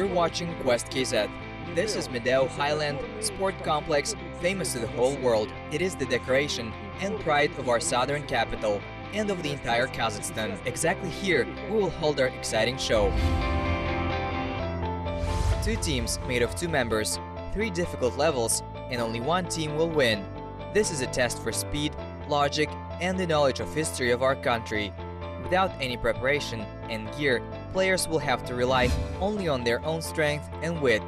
You're watching Quest KZ. This is Medeu Highland Sport Complex, famous to the whole world. It is the decoration and pride of our southern capital and of the entire Kazakhstan. Exactly here, we will hold our exciting show. Two teams made of two members, three difficult levels, and only one team will win. This is a test for speed, logic, and the knowledge of history of our country. Without any preparation and gear, players will have to rely only on their own strength and wit.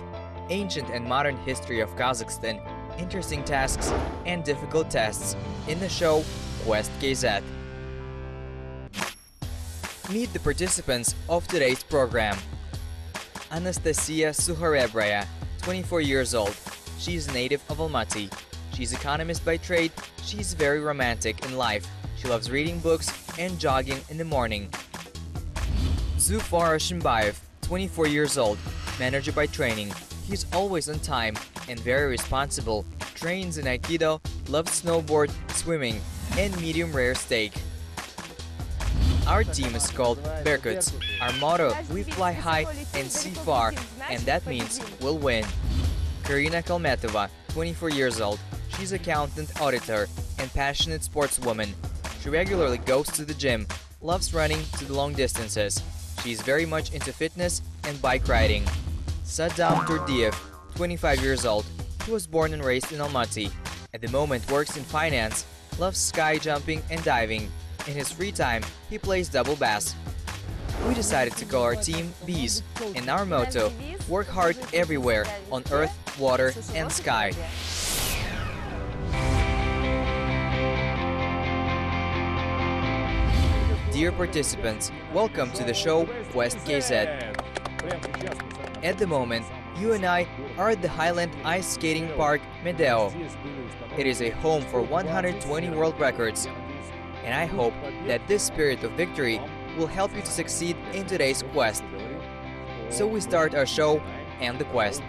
Ancient and modern history of Kazakhstan, interesting tasks and difficult tests in the show Quest KZ. Meet the participants of today's program. Anastasia Sukharebraya, 24 years old. She is a native of Almaty. She's an economist by trade. She's very romantic in life. She loves reading books and jogging in the morning. Zufar Shimbayev, 24 years old, manager by training. He's always on time and very responsible. Trains in Aikido, loves snowboard, swimming, and medium rare steak. Our team is called Berkuts. Our motto, we fly high and see far, and that means we'll win. Karina Kalmetova, 24 years old. She's accountant, auditor, and passionate sportswoman. She regularly goes to the gym, loves running to the long distances. She's very much into fitness and bike riding. Saddam Turdiev, 25 years old. He was born and raised in Almaty. At the moment works in finance, loves sky jumping and diving. In his free time, he plays double bass. We decided to call our team Bees, and our motto, work hard everywhere, on earth, water, and sky. Dear participants, welcome to the show Quest KZ. At the moment, you and I are at the Highland Ice Skating Park, Medeu. It is a home for 120 world records, and I hope that this spirit of victory will help you to succeed in today's quest. So we start our show and the quest.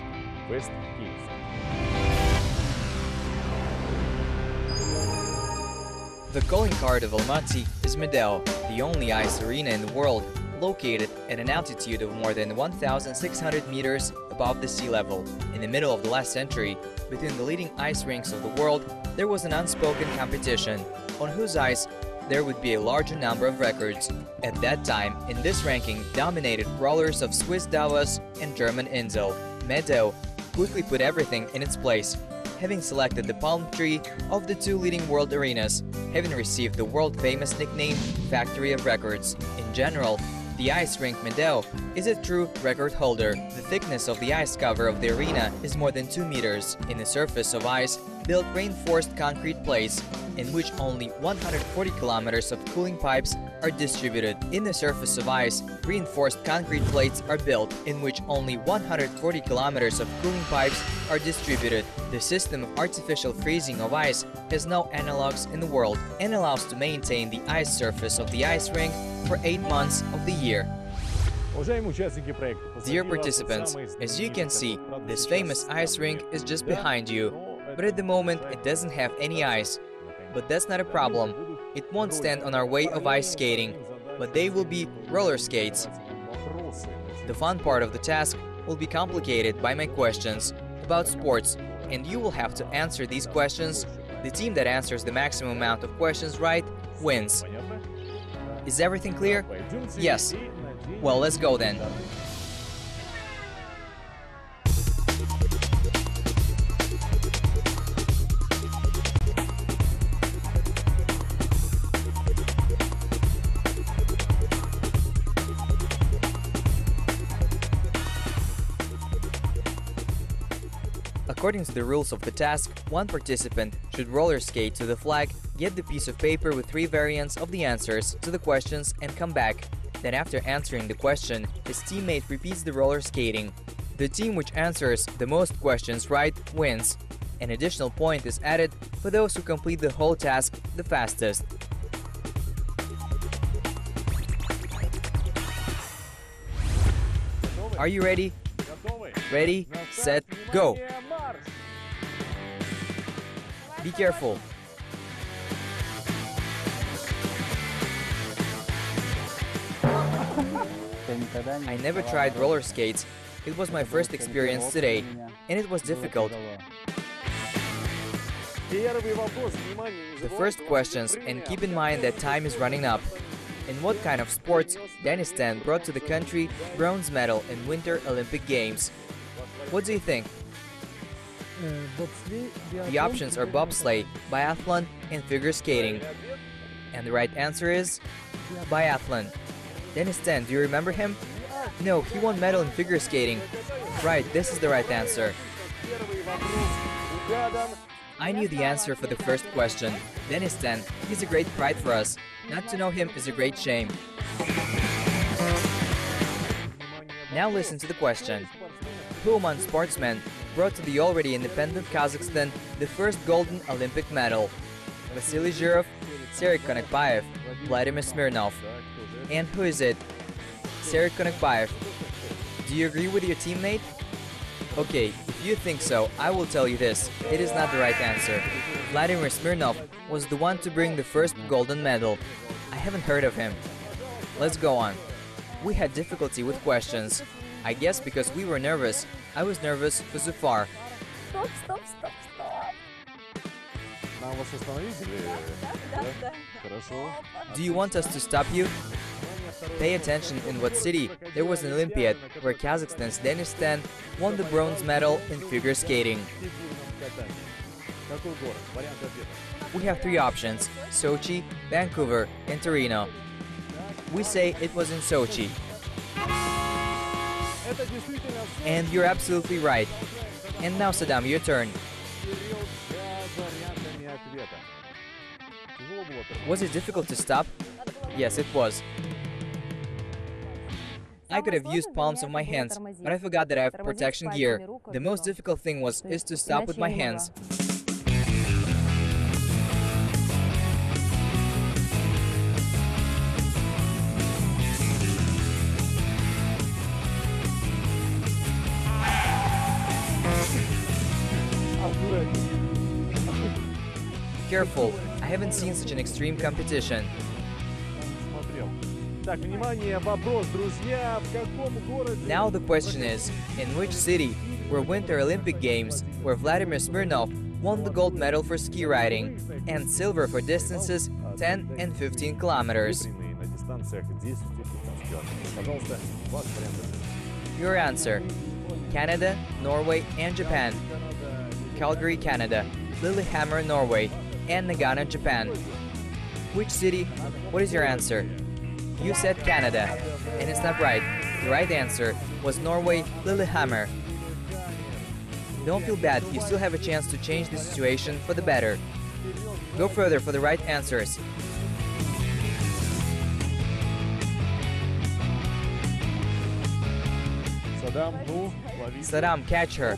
The calling card of Almaty is Medeu, the only ice arena in the world, located at an altitude of more than 1,600 meters above the sea level. In the middle of the last century, between the leading ice rinks of the world, there was an unspoken competition, on whose ice there would be a larger number of records. At that time, in this ranking dominated rollers of Swiss Davos and German Insel. Medeu quickly put everything in its place, having selected the palm tree of the two leading world arenas, having received the world-famous nickname Factory of Records. In general, the ice rink Medeu is a true record holder. The thickness of the ice cover of the arena is more than 2 meters. In the surface of ice, built reinforced concrete plates, in which only 140 kilometers of cooling pipes are distributed. In the surface of ice, reinforced concrete plates are built, in which only 140 kilometers of cooling pipes are distributed. The system of artificial freezing of ice has no analogs in the world and allows to maintain the ice surface of the ice rink for 8 months of the year. Dear participants, as you can see, this famous ice rink is just behind you, but at the moment it doesn't have any ice. But that's not a problem. It won't stand on our way of ice skating, but they will be roller skates. The fun part of the task will be complicated by my questions about sports, and you will have to answer these questions. The team that answers the maximum amount of questions right wins. Is everything clear? Yes. Well, let's go then. According to the rules of the task, one participant should roller skate to the flag, get the piece of paper with 3 variants of the answers to the questions and come back. Then after answering the question, his teammate repeats the roller skating. The team which answers the most questions right wins. An additional point is added for those who complete the whole task the fastest. Are you ready? Ready, set, go! Be careful. I never tried roller skates, It was my first experience today, and it was difficult. The first questions, and keep in mind that time is running up. In what kind of sports Dennis Ten brought to the country bronze medal in Winter Olympic Games? What do you think? The options are bobsleigh, biathlon, and figure skating. And the right answer is biathlon. Dennis Ten, do you remember him? No, he won medal in figure skating. Right, this is the right answer. I knew the answer for the first question. Dennis Ten, he's a great pride for us. Not to know him is a great shame. Now listen to the question. Who among sportsmen brought to the already independent Kazakhstan the first golden Olympic medal? Vasily Zhirov, Serhiy Konakbayev, Vladimir Smirnov. And who is it? Serhiy Konakbayev. Do you agree with your teammate? Okay, if you think so, I will tell you this. It is not the right answer. Vladimir Smirnov was the one to bring the first golden medal. I haven't heard of him. Let's go on. We had difficulty with questions. I guess because we were nervous. I was nervous for Zufar. Stop. Do you want us to stop you? Pay attention in what city there was an Olympiad where Kazakhstan's Dennis Ten won the bronze medal in figure skating. We have three options: Sochi, Vancouver, and Torino. We say it was in Sochi. And you're absolutely right. And now, Saddam, your turn. Was it difficult to stop? Yes, it was. I could have used palms of my hands, but I forgot that I have protection gear. The most difficult thing is to stop with my hands. Careful, I haven't seen such an extreme competition. Now the question is, in which city were Winter Olympic Games where Vladimir Smirnov won the gold medal for ski riding and silver for distances 10 and 15 kilometers? Your answer: Canada, Norway, and Japan. Calgary, Canada, Lillehammer, Norway, and Nagano, Japan. Which city? What is your answer? You said Canada, and it's not right. The right answer was Norway, Lillehammer. Don't feel bad, you still have a chance to change the situation for the better. Go further for the right answers. Saddam, catch her.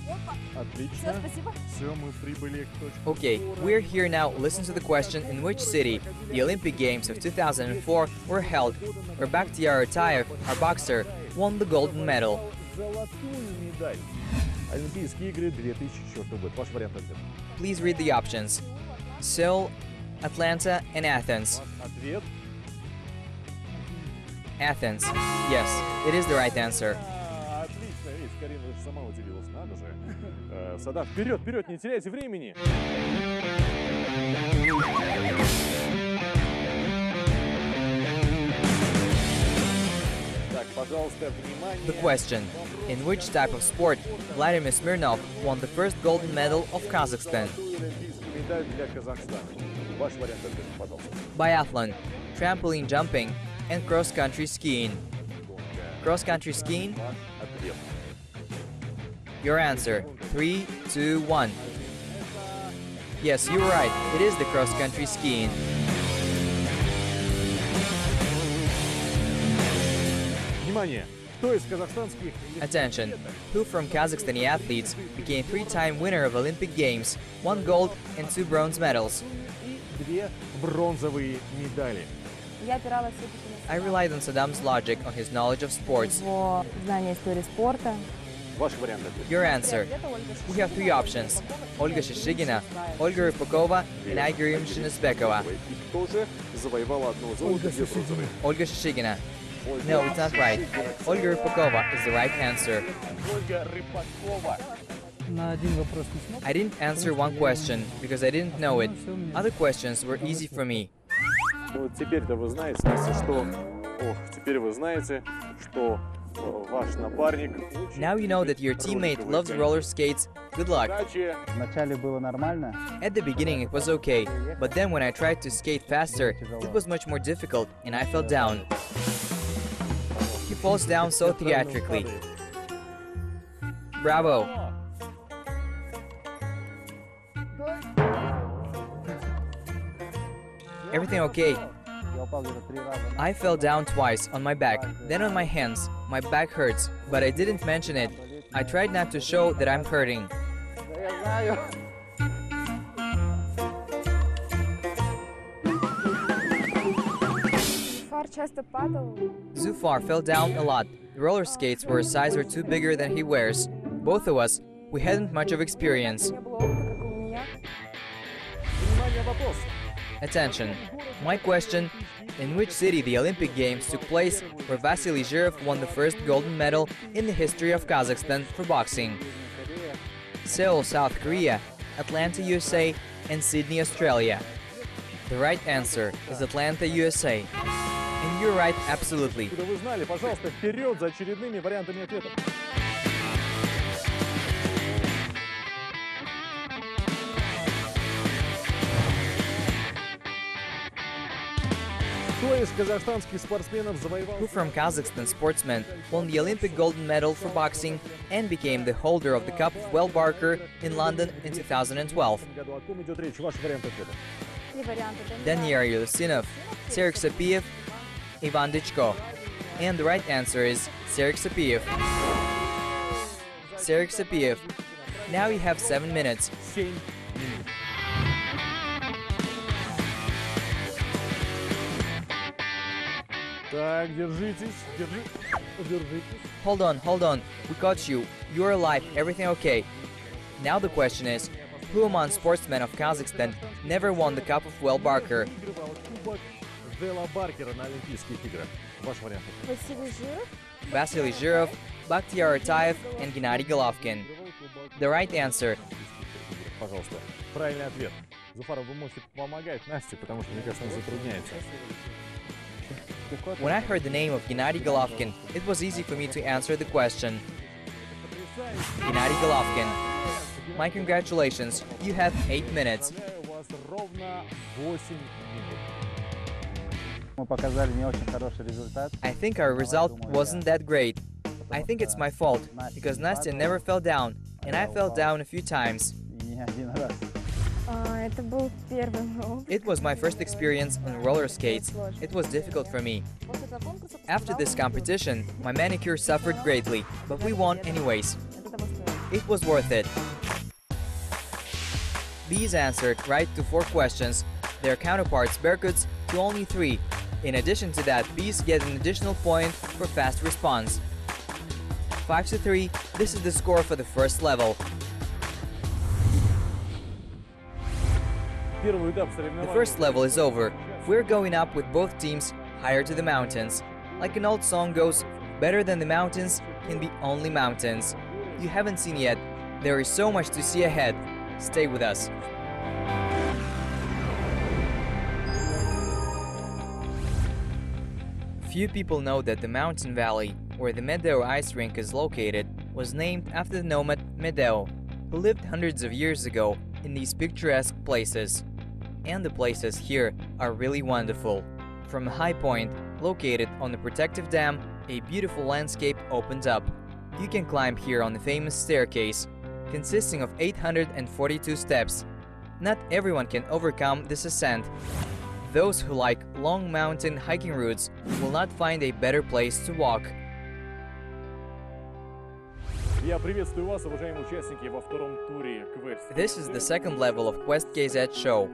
Okay, we're here now. Listen to the question: in which city the Olympic Games of 2004 were held, where Bakhtiar Atayev, our boxer, won the golden medal? Please read the options: Seoul, Atlanta, and Athens. Athens. Yes, it is the right answer. Садам, вперед, не теряйте времени! Так, пожалуйста, внимание! The question: in which type of sport Vladimir Smirnov won the first golden medal of Kazakhstan? Медаль для Казахстана. Ваш вариант ответа, пожалуйста. Biathlon, trampoline jumping, and cross-country skiing. Cross-country skiing? Ответ. Your answer: 3, 2, 1. Yes, you were right. It is the cross-country skiing. Внимание! Кто из казахстанских... Attention! Who from Kazakhstani athletes became three-time winner of Olympic Games, 1 gold and 2 bronze medals? И 2 бронзовые медали. I relied on Saddam's logic on his knowledge of sports. Ваш вариант ответа. Your answer: we have 3 options: Olga Shishigina, Olga Rypakova, and Aigerim Shinizbekova. И тоже завоевала одно золото, 2 бронзовые. Olga Shishigina. No, it's not right. Olga Rypakova is the right answer. Ольга Рыпакова. На один вопрос не смог. I didn't answer one question because I didn't know it. Other questions were easy for me. Вот теперь-то вы знаете, Настя, что... теперь вы знаете, что ваш напарник... Now you know that your teammate loves roller skates. Good luck. Удачи. Вначале было нормально. At the beginning it was okay, but then when I tried to skate faster, it was much more difficult and I fell down. He falls down so theatrically. Bravo! Everything okay? Я упал где-то 3 раза. I fell down twice on my back, then on my hands. My back hurts, but I didn't mention it. I tried not to show that I'm hurting. Да я знаю. Фар часто падал. Zufar fell down a lot. The roller skates were a size or two bigger than he wears. Both of us, we hadn't much of experience. Не было опыта, как у меня. Внимание, вопрос. Attention. My question: in which city the Olympic Games took place where Vasily Zhirov won the first golden medal in the history of Kazakhstan for boxing? Seoul, South Korea, Atlanta, USA, and Sydney, Australia. The right answer is Atlanta, USA. And you're right, absolutely. Откуда вы знали, пожалуйста, вперед за очередными вариантами ответов. Кто из казахстанских спортсменов завоевал... Who from Kazakhstan sportsmen won the Olympic gold medal for boxing and became the holder of the Cup of Will Barker in London in 2012? В году о ком идет речь? Ваш вариант ответа. Три варианта. Daniil Yelusinov, Sergey Sapiev, Ivan Dichko. And the right answer is Sergey Sapiev. Sergey Sapiev. Now you have 7 minutes. 7. Так, держитесь, держитесь. Hold on. We caught you. You're alive. Everything okay? Now the question is, who among sportsmen of Kazakhstan never won the Cup of Will Barker? Выигрывал кубок Вела Баркера на Олимпийских играх. Ваш вариант. Василий Жиров. Vasily Zhirov, Bakhtiar Ataev, and Gennady Golovkin. The right answer. Пожалуйста. Правильный ответ. Зуфаров, вы можете помогать Насте, потому что, мне кажется, она затрудняется. When I heard the name of Gennady Golovkin, it was easy for me to answer the question. Gennady Golovkin. My congratulations, you have 8 minutes. У вас ровно 8 минут. Мы показали не очень хороший результат. I think our result wasn't that great. I think it's my fault, because Nastya never fell down, and I fell down a few times. И не один раз. Это был первый мой опыт. It was my first experience on roller skates. It was difficult for me. После этого конкурса After this competition, my manicure suffered greatly, but we won anyways. это того стоило. It was worth it. Bees answered right to 4 questions, their counterparts Berkuts to only 3. In addition to that, Bees get an additional point for fast response. 5-3, this is the score for the first level. Первый этап The соревнований. first level is over. We're going up with both teams higher to the mountains. Like an old song goes, better than the mountains can be only mountains. You haven't seen yet. There is so much to see ahead. Stay with us. Few people know that the mountain valley, where the Medeu ice rink is located, was named after the nomad Medeu, who lived hundreds of years ago in these picturesque places. And the places here are really wonderful. From a high point, located on the protective dam, a beautiful landscape opens up. You can climb here on the famous staircase, consisting of 842 steps. Not everyone can overcome this ascent. Those who like long mountain hiking routes will not find a better place to walk. Я приветствую вас, уважаемые участники, во втором туре квеста. This is the second level of Quest KZ show.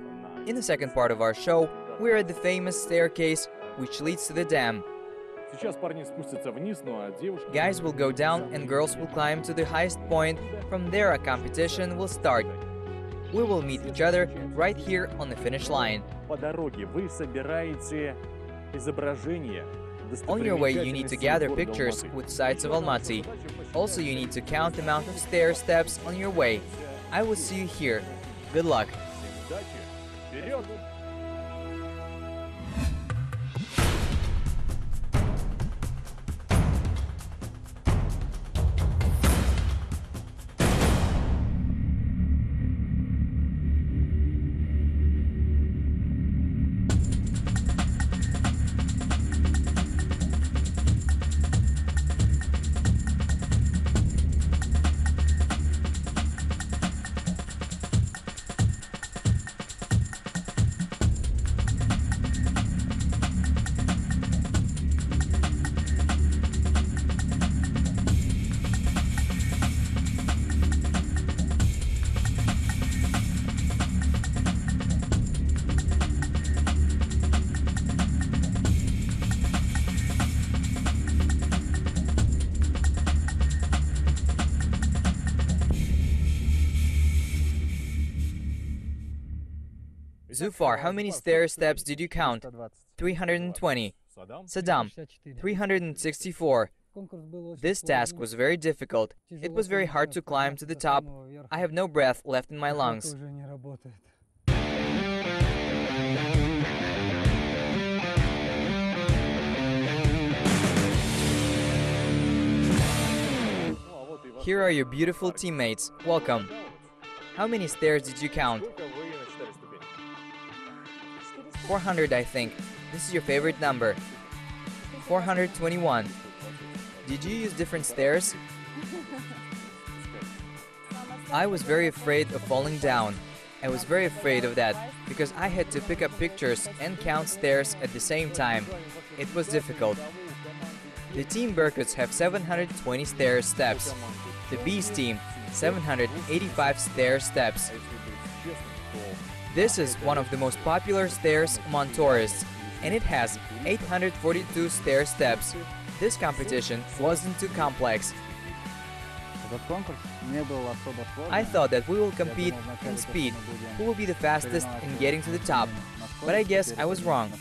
In the second part of our show, we're at the famous staircase which leads to the dam. Сейчас парни спустятся вниз, ну а девушки... Guys will go down and girls will climb to the highest point. From there a competition will start. We will meet each other right here on the finish line. По дороге вы собираете изображения On your way, you need to gather pictures with sights of Almaty. Also, you need to count the amount of stair steps on your way. I will see you here. Good luck! Zufar, how many stair steps did you count? 320. Saddam, 364. This task was very difficult. It was very hard to climb to the top. I have no breath left in my lungs. Here are your beautiful teammates. Welcome. How many stairs did you count? 400, I think. This is your favorite number. 421. Did you use different stairs? I was very afraid of falling down. I was very afraid of that because I had to pick up pictures and count stairs at the same time. It was difficult. The Team Berkuts have 720 stair steps. The Bees team, 785 stair steps. This is one of the most popular stairs among tourists, and it has 842 stair steps. This competition wasn't too complex. I thought that we will compete in speed, who will be the fastest in getting to the top, but I guess I was wrong.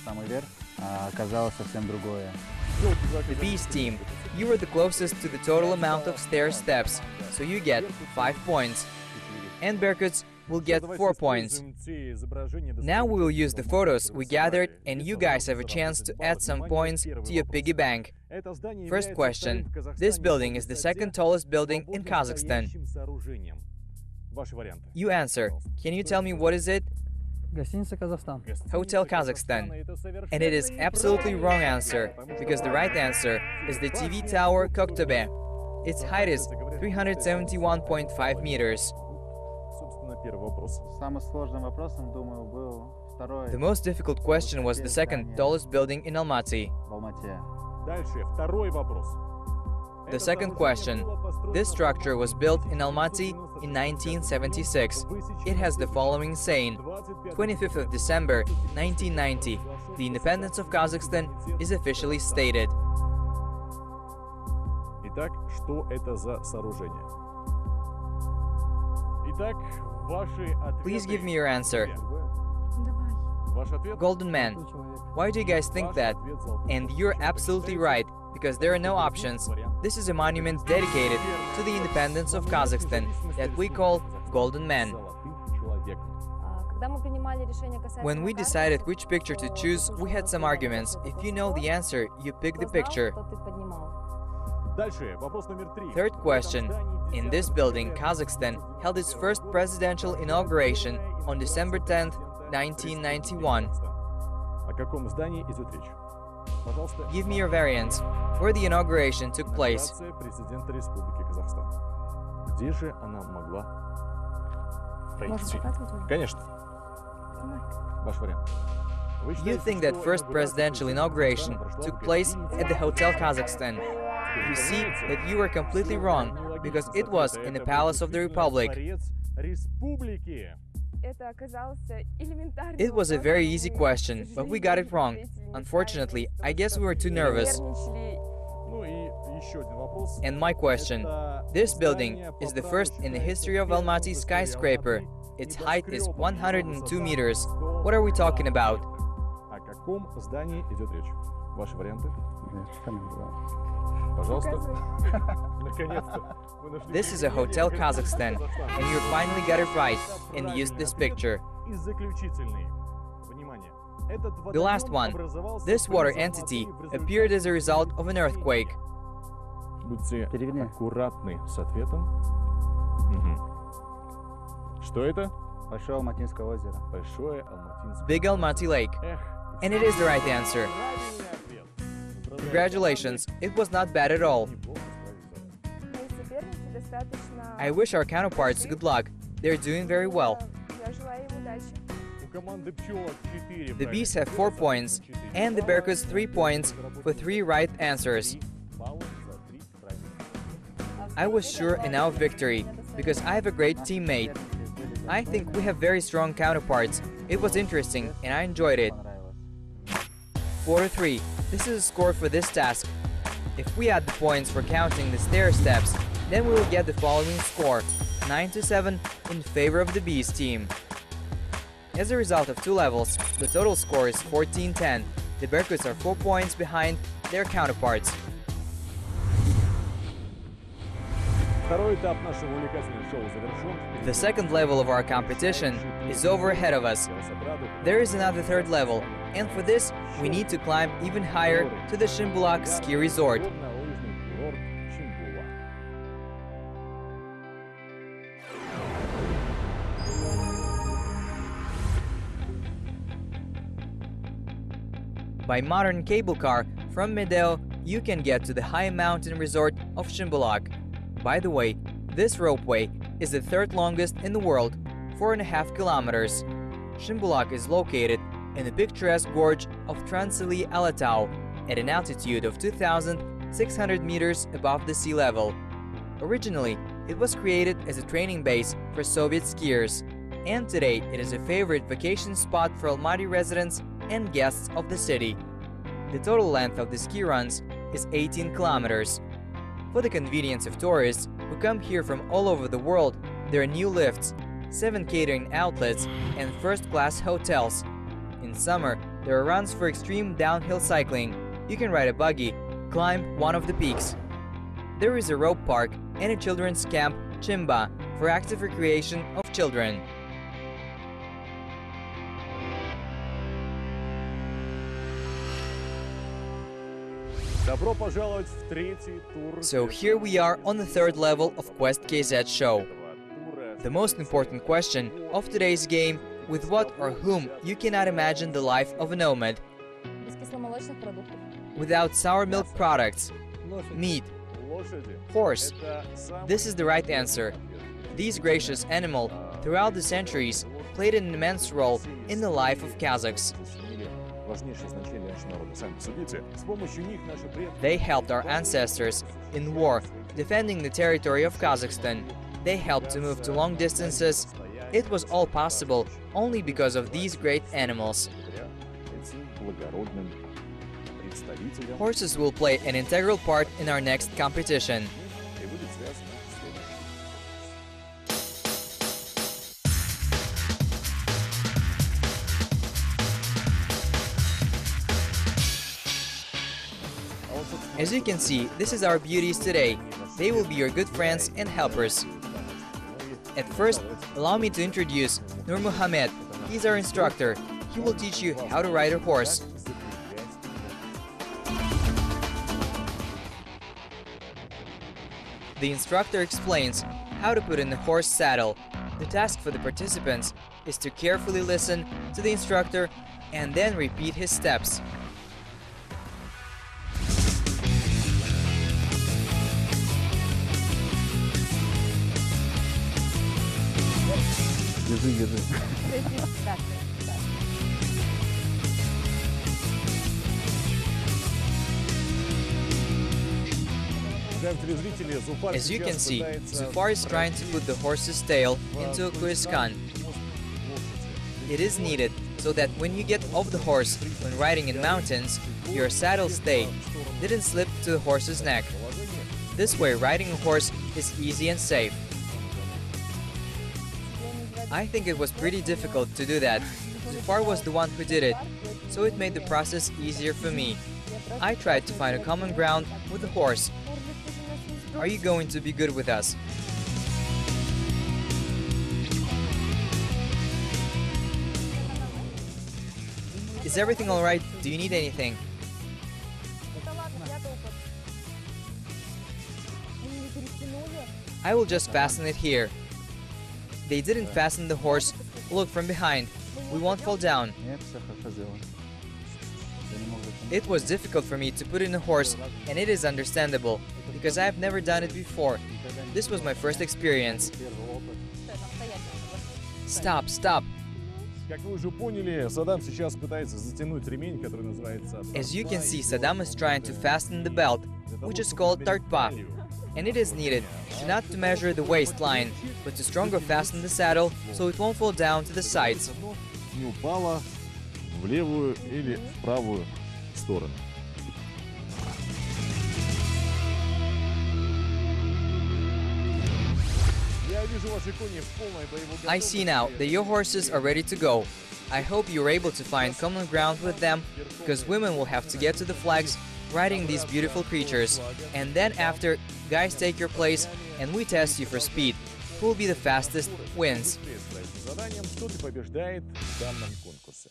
The Bees team, you were the closest to the total amount of stair steps, so you get 5 points. And Berkuts will get 4 points. Now we will use the photos we gathered and you guys have a chance to add some points to your piggy bank. First question. This building is the second tallest building in Kazakhstan. You answer. Can you tell me what is it? Hotel Kazakhstan. And it is absolutely wrong answer, because the right answer is the TV tower Koktobe. Its height is 371.5 meters. The most difficult question was the second tallest building in Almaty. The second question. This structure was built in Almaty in 1976. It has the following saying: 25th of December 1990. The independence of Kazakhstan is officially stated. Итак, что это за сооружение? Итак, ваши ответы. Please give me your answer. Ваш ответ? Golden Man. Why do you guys think that? And you're absolutely right, because there are no options. This is a monument dedicated to the independence of Kazakhstan that we call Golden Man. When we decided which picture to choose, we had some arguments. If you know the answer, you pick the picture. Third question. In this building, Kazakhstan held its first presidential inauguration on December 10th, 1991. Give me your variants, where the inauguration took place. You think that first presidential inauguration took place at the Hotel Kazakhstan. You see that you were completely wrong, because it was in the Palace of the Republic. It was a very easy question, but we got it wrong. Unfortunately, I guess we were too nervous. And my question. This building is the first in the history of Almaty skyscraper. Its height is 102 meters. What are we talking about? О каком здании идет речь? Ваши варианты? Пожалуйста. Наконец-то. Мы нашли This is a hotel Kazakhstan, and you finally got it right and used this picture. И заключительный. Внимание. Этот The last one. образовался This при water заморозке entity в результате appeared as a result of an earthquake. Будьте Переверни. аккуратны с ответом. Мгм. Что это? Большое Алматинское озеро. Большое Алматинское. Big Almaty Lake. Эх, And it is the right answer. правильный ответ. Поздравляю. Congratulations, it was not bad at all. Неплохо справились. Мои соперники достаточно... I wish our counterparts good luck. They're doing very well. Я желаю им удачи. У команды пчелок 4 The bees have 4 points, and the Berkuts 3 points for 3 right answers. I was sure in our victory, because I have a great teammate. I think we have very strong counterparts. It was interesting, and I enjoyed it. Понравилось. 4-3. This is a score for this task. If we add the points for counting the stair steps, then we will get the following score: 9-7 in favor of the bees team. As a result of 2 levels, the total score is 14-10. The Berkuts are 4 points behind their counterparts. Второй этап нашего увлекательного шоу завершен. The second level of our competition is over ahead of us. There is another third level, and for this, we need to climb even higher to the Shymbulak ski resort. Горнолыжный курорт Shymbulak. By modern cable car from Medeu, you can get to the high mountain resort of Shymbulak. By the way, this ropeway is the third longest in the world, 4.5 kilometers. Shymbulak is located in the picturesque gorge of Transili Alatau at an altitude of 2,600 meters above the sea level. Originally, it was created as a training base for Soviet skiers, and today it is a favorite vacation spot for Almaty residents and guests of the city. The total length of the ski runs is 18 kilometers. For the convenience of tourists who come here from all over the world, there are new lifts, 7 catering outlets, and first-class hotels. In summer, there are runs for extreme downhill cycling. You can ride a buggy, climb one of the peaks. There is a rope park and a children's camp, Chimba, for active recreation of children. Добро пожаловать в третий тур. So here we are on the third level of Quest KZ show. The most important question of today's game: with what or whom you cannot imagine the life of a nomad. Без кисломолочных продуктов. Without sour milk products, meat, Лошади. horse. Это самый This is the right answer. This gracious animal, throughout the centuries, played an immense role in the life of Kazakhs. важнейшее значение нашего народа. Сами посудите. С помощью них наши предки They helped our ancestors in war, defending the territory of Kazakhstan. They helped to move to long distances. It was all possible only because of these great animals. этим благородным представителям Horses will play an integral part in our next competition. и будет связано с следующим. As you can see, this is our beauties today. They will be your good friends and helpers. At first, allow me to introduce Nur Muhammad. He's our instructor. He will teach you how to ride a horse. The instructor explains how to put in the horse saddle. The task for the participants is to carefully listen to the instructor and then repeat his steps. Держи. Так, так. As you can see, Zufar is trying to put the horse's tail into a kuiskan. It is needed so that when you get off the horse when riding in mountains, your saddle stay didn't slip to the horse's neck. This way, riding a horse is easy and safe. I think it was pretty difficult to do that. Zufar was the one who did it, so it made the process easier for me. I tried to find a common ground with the horse. Are you going to be good with us? Is everything alright? Do you need anything? I will just fasten it here. They didn't fasten the horse. Look from behind. We won't fall down. Нет, все хорошо сделано. Я не мог затянуть. It was difficult for me to put in a horse, and it is understandable, because I have never done it before. This was my first experience. Stop, stop. Как вы уже поняли, Саддам сейчас пытается затянуть ремень, который называется... As you can see, Saddam is trying to fasten the belt, which is called tartpa. And it is needed, not to measure the waistline, but to stronger fasten the saddle, so it won't fall down to the sides. Не упала в левую или в правую сторону. I see now that your horses are ready to go. I hope you're able to find common ground with them, because women will have to get to the flags riding these beautiful creatures. And then after, guys take your place and we test you for speed. Who will be the fastest wins. Кто побеждает в данном конкурсе.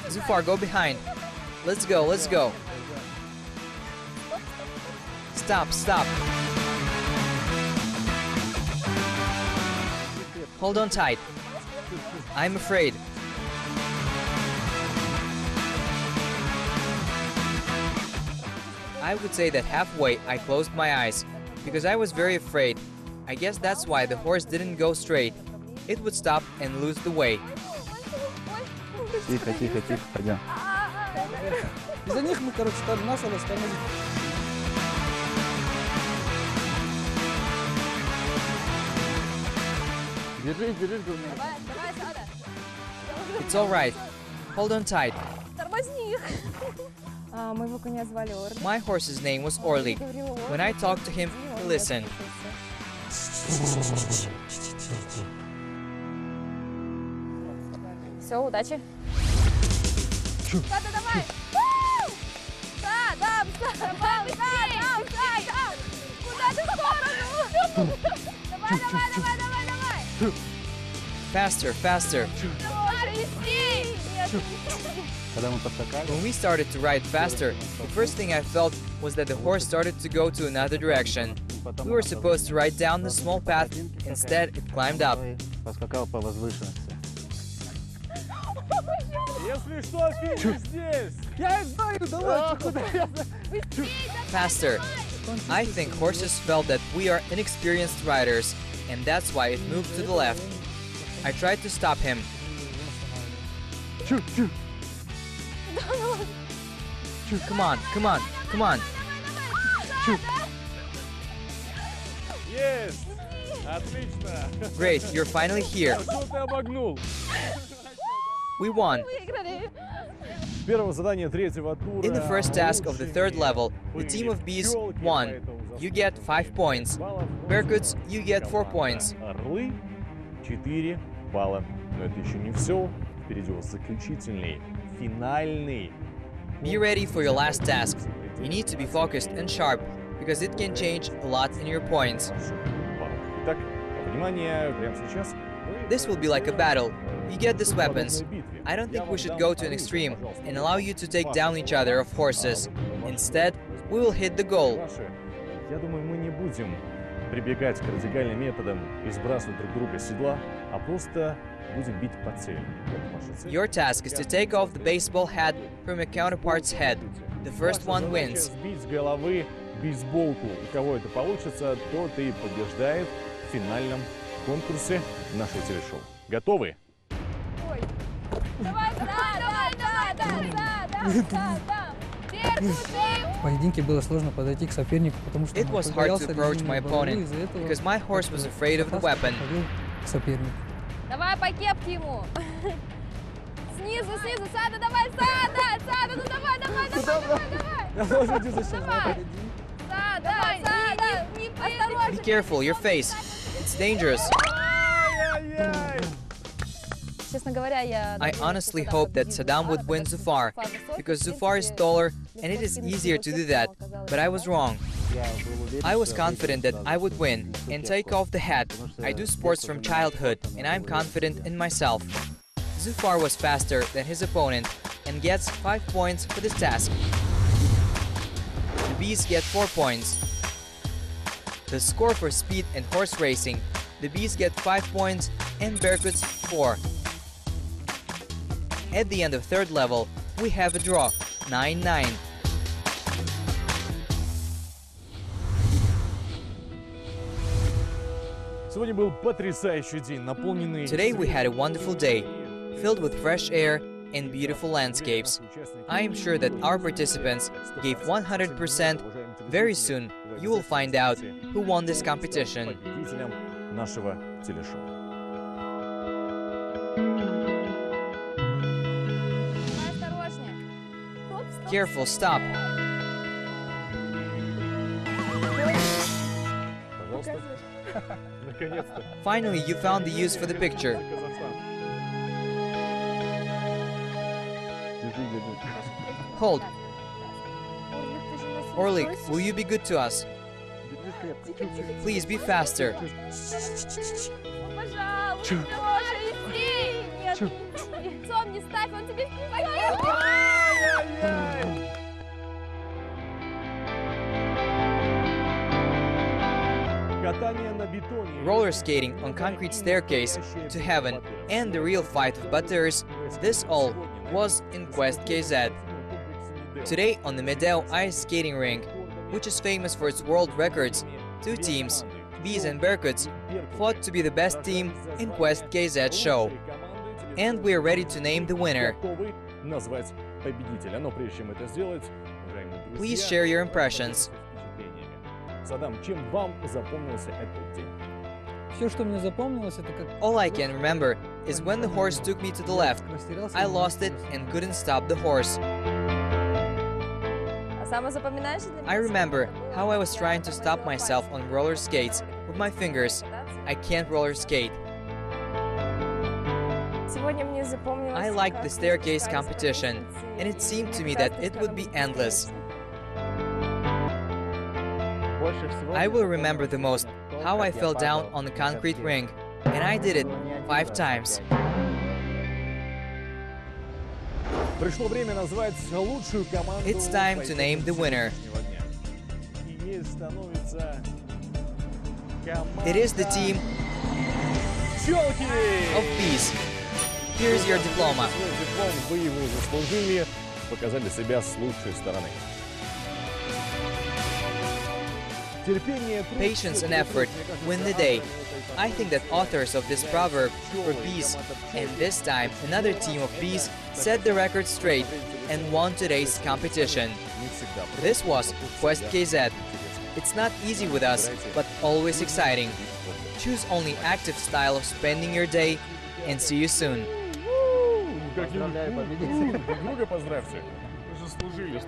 Zufar, go behind. Let's go, let's go. Stop, stop. Hold on tight. I'm afraid. I would say that halfway I closed my eyes, because I was very afraid. I guess that's why the horse didn't go straight. It would stop and lose the way. Тихо, тихо, тихо, пойдем. Из-за них мы, короче, начали остановить. Держись, держись, говорю. It's all right. Hold on tight. Тормозни их. Моего коня звали Орли. My horse's name was Orly. When I talked to him, he listened. Все, удачи. Сада, давай! Сада, куда ты в сторону? Давай, давай, давай, давай, давай! Faster, faster. Когда мы поскакали, When we started to ride faster, the first thing I felt was that the horse started to go to another direction. We were supposed to ride down the small path, instead it climbed up. поскакал по возвышенности. Если что, финиш здесь! Я знаю, давай, куда я... Faster. I think horses felt that we are inexperienced riders, and that's why it moved to the left. I tried to stop him. Come on, come on, come on. Есть! Отлично! Great, you're finally here. Что ты обогнул? We won. Первое задание третьего тура. In the first task of the third level, the team of bees won. You get 5 points. Berkuts, you get 4 points. Орлы 4 балла. Но это еще не все. Впереди у вас заключительный, финальный. Be ready for your last task. You need to be focused and sharp, because it can change a lot in your points. Итак, внимание, прямо сейчас. This will be like a battle. You get these weapons. I don't think we should go to an extreme and allow you to take down each other of horses. Instead, we will hit the goal. Я думаю, мы не будем прибегать к радикальным методам и сбрасывать друг друга с седла, а просто будем бить по цели. Your task is to take off the baseball hat from your counterpart's head. The first one wins. Сбить с головы бейсболку. У кого это получится, тот и побеждает в финальном конкурсе нашего телешоу. Готовы? Ой. Давай, давай, давай, давай, да. В поединке было сложно подойти к сопернику, потому что It was hard to approach my opponent, because my horse was afraid of the weapon. К сопернику. Давай по кепке ему. Снизу, снизу, Сада, давай, Сада, Сада, ну давай, давай, давай, давай, давай. Я тоже иду за Давай. Сада, Сада, осторожно. Be careful, your face. It's It's dangerous. I honestly hoped that Saddam would win Zufar, because Zufar is taller and it is easier to do that, but I was wrong. I was confident that I would win and take off the hat. I do sports from childhood and I'm confident in myself. Zufar was faster than his opponent and gets 5 points for this task. The bees get 4 points. The score for speed and horse racing: the bees get 5 points and Berkuts 4. At the end of third level, we have a draw, 9-9. Today we had a wonderful day, filled with fresh air and beautiful landscapes. I am sure that our participants gave 100%. Very soon, you will find out who won this competition. Careful, stop. Finally, you found the use for the picture. Hold. Orlik, will you be good to us? Please be faster. Roller skating on concrete staircase to heaven and the real fight of butters, this all was in Quest KZ. Today on the Medeu ice skating rink, which is famous for its world records, 2 teams, Bees and Berkuts, fought to be the best team in Quest KZ show. And we are ready to name the winner. Please share your impressions. All I can remember is when the horse took me to the left. I lost it and couldn't stop the horse. I remember how I was trying to stop myself on roller skates with my fingers. I can't roller skate. I liked the staircase competition, and it seemed to me that it would be endless. I will remember the most how I fell down on the concrete ring, and I did it 5 times. It's time to name the winner. It is the team of Bees. Here's your diploma. Patience and effort win the day. I think that authors of this proverb were bees, and this time another team of bees set the record straight and won today's competition. This was Quest KZ. It's not easy with us, but always exciting. Choose only active style of spending your day, and see you soon. Друг друга поздравьте. Вы же служили.